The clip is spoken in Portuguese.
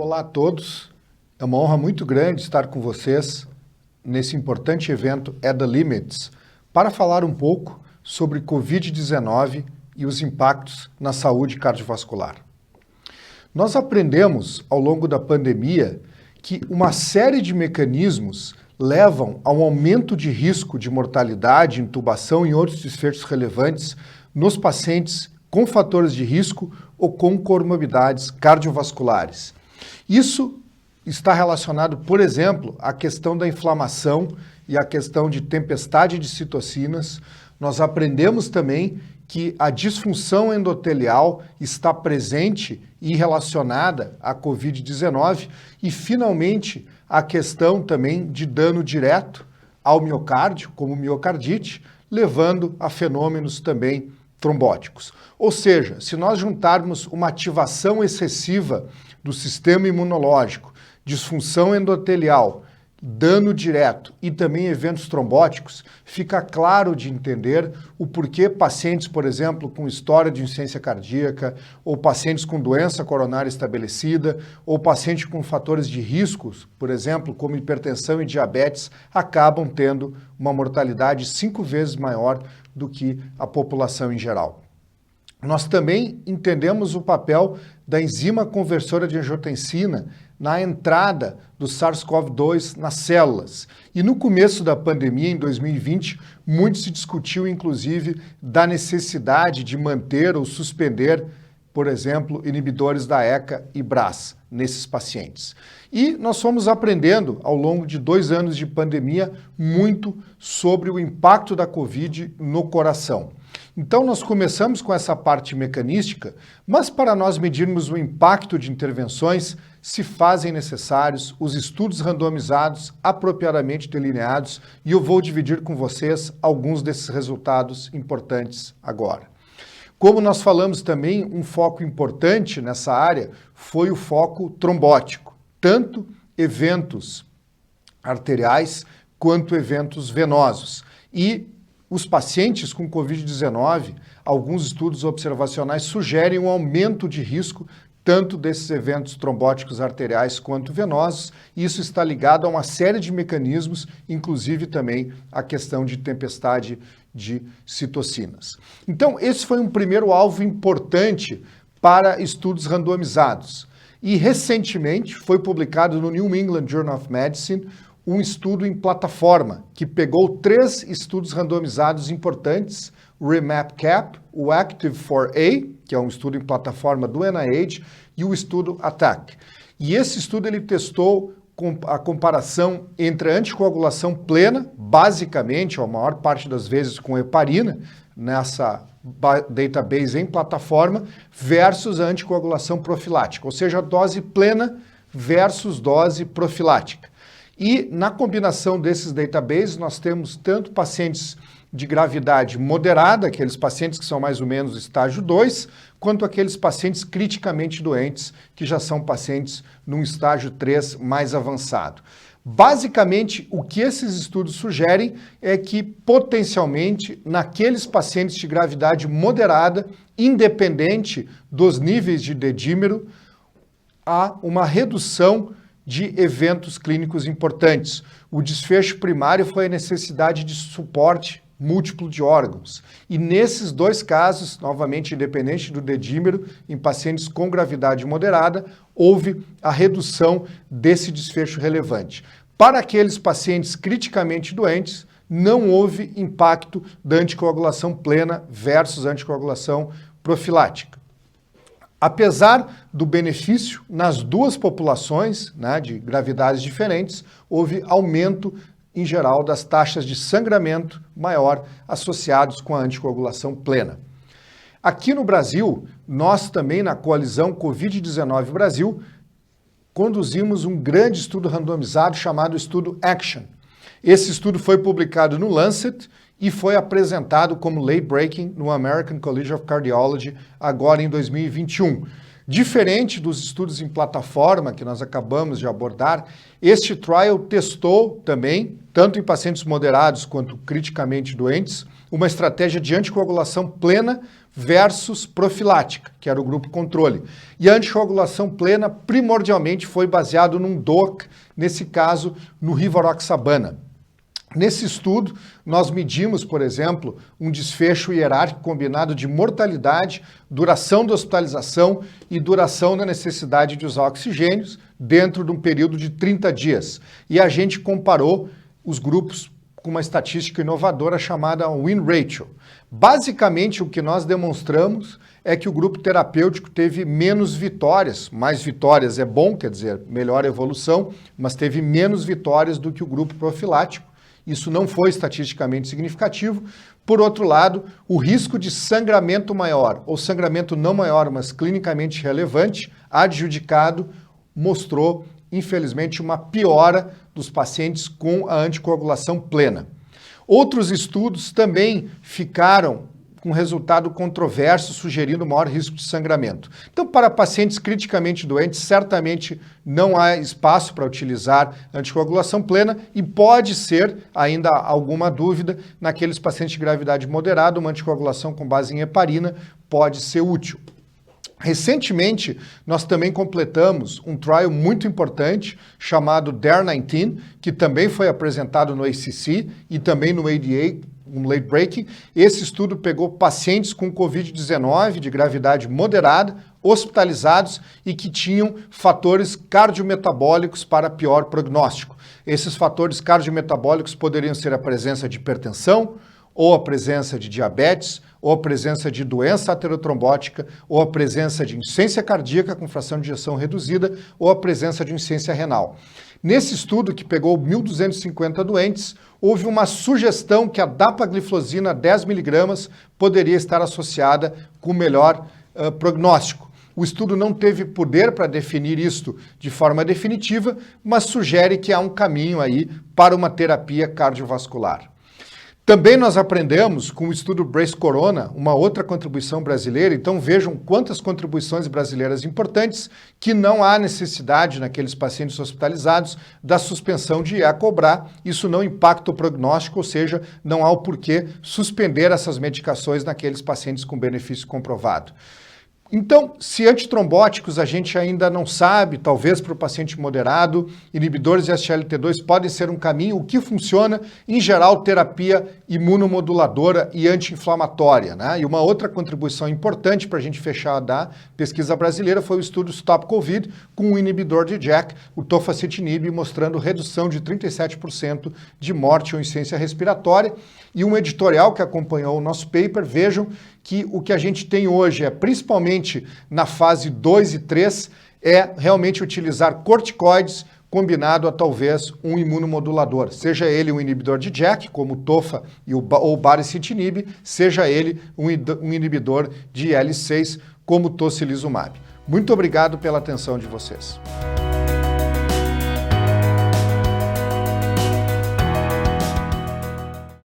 Olá a todos. É uma honra muito grande estar com vocês nesse importante evento At The Limits para falar um pouco sobre Covid-19 e os impactos na saúde cardiovascular. Nós aprendemos ao longo da pandemia que uma série de mecanismos levam a um aumento de risco de mortalidade, intubação e outros desfechos relevantes nos pacientes com fatores de risco ou com comorbidades cardiovasculares. Isso está relacionado, por exemplo, à questão da inflamação e à questão de tempestade de citocinas. Nós aprendemos também que a disfunção endotelial está presente e relacionada à Covid-19 e, finalmente, a questão também de dano direto ao miocárdio, como miocardite, levando a fenômenos também trombóticos. Ou seja, se nós juntarmos uma ativação excessiva do sistema imunológico, disfunção endotelial, dano direto e também eventos trombóticos, fica claro de entender o porquê pacientes, por exemplo, com história de insuficiência cardíaca, ou pacientes com doença coronária estabelecida, ou pacientes com fatores de riscos, por exemplo, como hipertensão e diabetes, acabam tendo uma mortalidade 5 vezes maior do que a população em geral. Nós também entendemos o papel da enzima conversora de angiotensina na entrada do SARS-CoV-2 nas células. E no começo da pandemia, em 2020, muito se discutiu, inclusive, da necessidade de manter ou suspender, por exemplo, inibidores da ECA e BRAS nesses pacientes. E nós fomos aprendendo, ao longo de 2 anos de pandemia, muito sobre o impacto da Covid no coração. Então, nós começamos com essa parte mecanística, mas para nós medirmos o impacto de intervenções, se fazem necessários os estudos randomizados apropriadamente delineados, e eu vou dividir com vocês alguns desses resultados importantes agora. Como nós falamos também, um foco importante nessa área foi o foco trombótico, tanto eventos arteriais quanto eventos venosos. E os pacientes com Covid-19, alguns estudos observacionais sugerem um aumento de risco tanto desses eventos trombóticos arteriais quanto venosos, e isso está ligado a uma série de mecanismos, inclusive também a questão de tempestade de citocinas. Então, esse foi um primeiro alvo importante para estudos randomizados. E recentemente foi publicado no New England Journal of Medicine um estudo em plataforma que pegou 3 estudos randomizados importantes, o REMAP-CAP, o ACTIVE-4A, que é um estudo em plataforma do NIH, e o estudo ATTACK. E esse estudo ele testou a comparação entre a anticoagulação plena, basicamente, a maior parte das vezes com heparina, nessa database em plataforma, versus a anticoagulação profilática, ou seja, a dose plena versus dose profilática. E na combinação desses databases, nós temos tanto pacientes de gravidade moderada, aqueles pacientes que são mais ou menos estágio 2, quanto aqueles pacientes criticamente doentes, que já são pacientes num estágio 3 mais avançado. Basicamente, o que esses estudos sugerem é que, potencialmente, naqueles pacientes de gravidade moderada, independente dos níveis de dedímero, há uma redução de eventos clínicos importantes. O desfecho primário foi a necessidade de suporte múltiplo de órgãos. E nesses 2 casos, novamente independente do dedímero, em pacientes com gravidade moderada, houve a redução desse desfecho relevante. Para aqueles pacientes criticamente doentes, não houve impacto da anticoagulação plena versus anticoagulação profilática. Apesar do benefício, nas 2 populações, de gravidades diferentes, houve aumento, em geral, das taxas de sangramento maior associados com a anticoagulação plena. Aqui no Brasil, nós também, na coalizão Covid-19 Brasil, conduzimos um grande estudo randomizado chamado Estudo ACTION. Esse estudo foi publicado no Lancet e foi apresentado como late breaking no American College of Cardiology agora em 2021. Diferente dos estudos em plataforma que nós acabamos de abordar, este trial testou também, tanto em pacientes moderados quanto criticamente doentes, uma estratégia de anticoagulação plena versus profilática, que era o grupo controle. E a anticoagulação plena primordialmente foi baseado num DOAC, nesse caso no rivaroxabana. Nesse estudo, nós medimos, por exemplo, um desfecho hierárquico combinado de mortalidade, duração da hospitalização e duração da necessidade de usar oxigênios dentro de um período de 30 dias. E a gente comparou os grupos com uma estatística inovadora chamada win ratio. Basicamente, o que nós demonstramos é que o grupo terapêutico teve menos vitórias. Mais vitórias é bom, quer dizer, melhor evolução, mas teve menos vitórias do que o grupo profilático. Isso não foi estatisticamente significativo. Por outro lado, o risco de sangramento maior, ou sangramento não maior, mas clinicamente relevante, adjudicado, mostrou, infelizmente, uma piora dos pacientes com a anticoagulação plena. Outros estudos também ficaram com resultado controverso, sugerindo maior risco de sangramento. Então, para pacientes criticamente doentes, certamente não há espaço para utilizar anticoagulação plena e pode ser, ainda alguma dúvida, naqueles pacientes de gravidade moderada, uma anticoagulação com base em heparina pode ser útil. Recentemente, nós também completamos um trial muito importante chamado DARE19, que também foi apresentado no ACC e também no ADA, um late breaking. Esse estudo pegou pacientes com Covid-19 de gravidade moderada, hospitalizados e que tinham fatores cardiometabólicos para pior prognóstico. Esses fatores cardiometabólicos poderiam ser a presença de hipertensão, ou a presença de diabetes, ou a presença de doença aterotrombótica, ou a presença de insuficiência cardíaca com fração de ejeção reduzida, ou a presença de insuficiência renal. Nesse estudo, que pegou 1.250 doentes, houve uma sugestão que a dapagliflozina 10 mg poderia estar associada com melhor prognóstico. O estudo não teve poder para definir isto de forma definitiva, mas sugere que há um caminho aí para uma terapia cardiovascular. Também nós aprendemos com o estudo Brace Corona, uma outra contribuição brasileira, então vejam quantas contribuições brasileiras importantes, que não há necessidade naqueles pacientes hospitalizados da suspensão de cobrar. Isso não impacta o prognóstico, ou seja, não há o porquê suspender essas medicações naqueles pacientes com benefício comprovado. Então, se antitrombóticos a gente ainda não sabe, talvez para o paciente moderado, inibidores de SGLT2 podem ser um caminho. O que funciona? Em geral, terapia imunomoduladora e anti-inflamatória, né? E uma outra contribuição importante para a gente fechar da pesquisa brasileira foi o estudo Stop Covid com o inibidor de JAK, o tofacitinib, mostrando redução de 37% de morte ou insuficiência respiratória. E um editorial que acompanhou o nosso paper, vejam que o que a gente tem hoje é, principalmente na fase 2 e 3, é realmente utilizar corticoides combinado a talvez um imunomodulador, seja ele um inibidor de JAK, como o tofa ou baricitinib, seja ele um inibidor de IL-6, como o tocilizumab. Muito obrigado pela atenção de vocês.